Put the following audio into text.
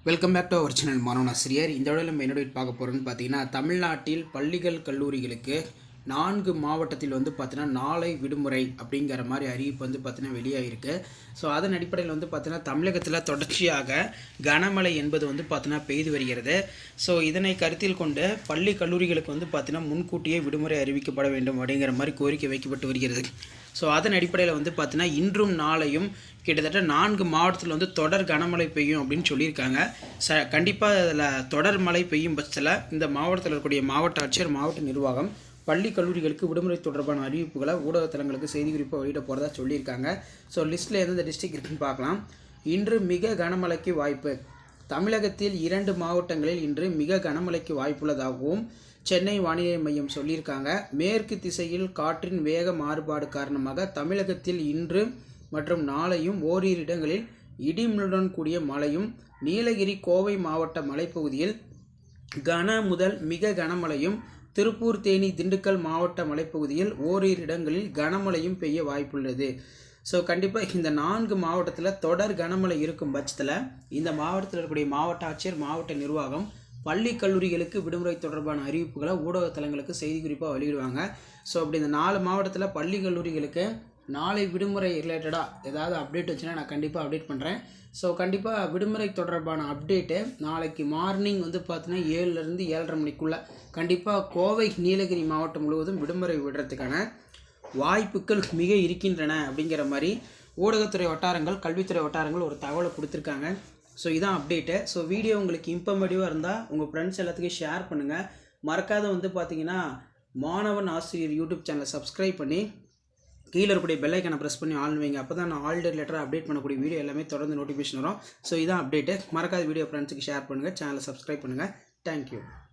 Welcome back to our channel மாணவன் ஆசிரியர். இந்த விட நம்ம என்னோட பார்க்க போகிறோம்னு பார்த்தீங்கன்னா, தமிழ்நாட்டில் பள்ளிகள் கல்லூரிகளுக்கு 4 மாவட்டத்தில் பார்த்தீங்கன்னா நாளை விடுமுறை அப்படிங்கிற மாதிரி அறிவிப்பு பார்த்தீங்கன்னா வெளியாகிருக்கு. ஸோ அதன் அடிப்படையில் பார்த்தீங்கன்னா தமிழகத்தில் தொடர்ச்சியாக கனமழை என்பது பார்த்தீங்கன்னா பெய்து வருகிறது. ஸோ இதனை கருத்தில் கொண்டு பள்ளி கல்லூரிகளுக்கு பார்த்தீங்கன்னா முன்கூட்டியே விடுமுறை அறிவிக்கப்பட வேண்டும் அப்படிங்கிற மாதிரி கோரிக்கை வைக்கப்பட்டு வருகிறது. ஸோ அதன் அடிப்படையில் பார்த்தீங்கன்னா இன்றும் நாளையும் கிட்டத்தட்ட 4 மாவட்டத்தில் தொடர் கனமழை பெய்யும் அப்படின்னு சொல்லியிருக்காங்க. கண்டிப்பாக அதில் தொடர் மழை பெய்யும் பட்சத்தில் இந்த மாவட்டத்தில் இருக்கக்கூடிய மாவட்ட ஆட்சியர், மாவட்ட நிர்வாகம் பள்ளி கல்லூரிகளுக்கு விடுமுறை தொடர்பான அறிவிப்புகளை ஊடகத்தலங்களுக்கு செய்திக்குறிப்பாக வெளியிட போகிறதா சொல்லியிருக்காங்க. ஸோ லிஸ்ட்டில் எந்தெந்த டிஸ்ட்ரிக்ட் இருக்குன்னு பார்க்கலாம். இன்று மிக கனமழைக்கு வாய்ப்பு. தமிழகத்தில் 2 மாவட்டங்களில் இன்று மிக கனமழைக்கு வாய்ப்புள்ளதாகவும் சென்னை வானிலை மையம் சொல்லியிருக்காங்க. மேற்கு திசையில் காற்றின் வேக மாறுபாடு காரணமாக தமிழகத்தில் இன்று மற்றும் நாளையும் ஓரிரு இடங்களில் இடிமின்னலுடன் கூடிய மழையும், நீலகிரி, கோவை மாவட்ட மலைப்பகுதியில் கன முதல் மிக கனமழையும், திருப்பூர், தேனி, திண்டுக்கல் மாவட்ட மலைப்பகுதியில் ஓரிரு இடங்களில் கனமழையும் பெய்ய வாய்ப்புள்ளது. ஸோ கண்டிப்பாக இந்த 4 மாவட்டத்தில் தொடர் கனமழை இருக்கும் பட்சத்தில் இந்த மாவட்டத்தில் இருக்கக்கூடிய மாவட்ட ஆட்சியர், மாவட்ட நிர்வாகம் பள்ளி கல்லூரிகளுக்கு விடுமுறை தொடர்பான அறிவிப்புகளை ஊடகத்தலங்களுக்கு செய்திக்குறிப்பாக வெளியிடுவாங்க. ஸோ அப்படி இந்த 4 மாவட்டத்தில் பள்ளி கல்லூரிகளுக்கு நாளை விடுமுறை ரிலேட்டடாக ஏதாவது அப்டேட் வச்சுன்னா நான் கண்டிப்பாக அப்டேட் பண்ணுறேன். ஸோ கண்டிப்பாக விடுமுறை தொடர்பான அப்டேட்டு நாளைக்கு மார்னிங் பார்த்தீங்கன்னா 7லேருந்து 7:30 மணிக்குள்ளே கண்டிப்பாக கோவை, நீலகிரி மாவட்டம் முழுவதும் விடுமுறை விடுறதுக்கான வாய்ப்புகள் மிக இருக்கின்றன அப்படிங்கிற மாதிரி ஊடகத்துறை வட்டாரங்கள், கல்வித்துறை வட்டாரங்கள் ஒரு தகவலை கொடுத்துருக்காங்க. ஸோ இதான் அப்டேட்டு. ஸோ வீடியோ உங்களுக்கு இன்ஃபர்மேட்டிவாக இருந்தால் உங்கள் ஃப்ரெண்ட்ஸ் எல்லாத்துக்கும் ஷேர் பண்ணுங்கள். மறக்காத பார்த்தீங்கன்னா மாணவன் ஆசிரியர் யூடியூப் சேனலை சப்ஸ்கிரைப் பண்ணி கீழே இருக்கக்கூடிய பெல் ஐக்கானை ப்ரெஸ் பண்ணி ஆன் வைங்க. அப்போ தான் நான் ஆல் டே ரிலேட்டடாக அப்டேட் பண்ணக்கூடிய வீடியோ எல்லாமே தொடர்ந்து நோட்டிஃபிகேஷன் வரும். ஸோ இதான் அப்டேட்டு. மறக்காத வீடியோ ஃப்ரெண்ட்ஸுக்கு ஷேர் பண்ணுங்கள், சேனலை சப்ஸ்கிரைப் பண்ணுங்கள். தேங்க்யூ.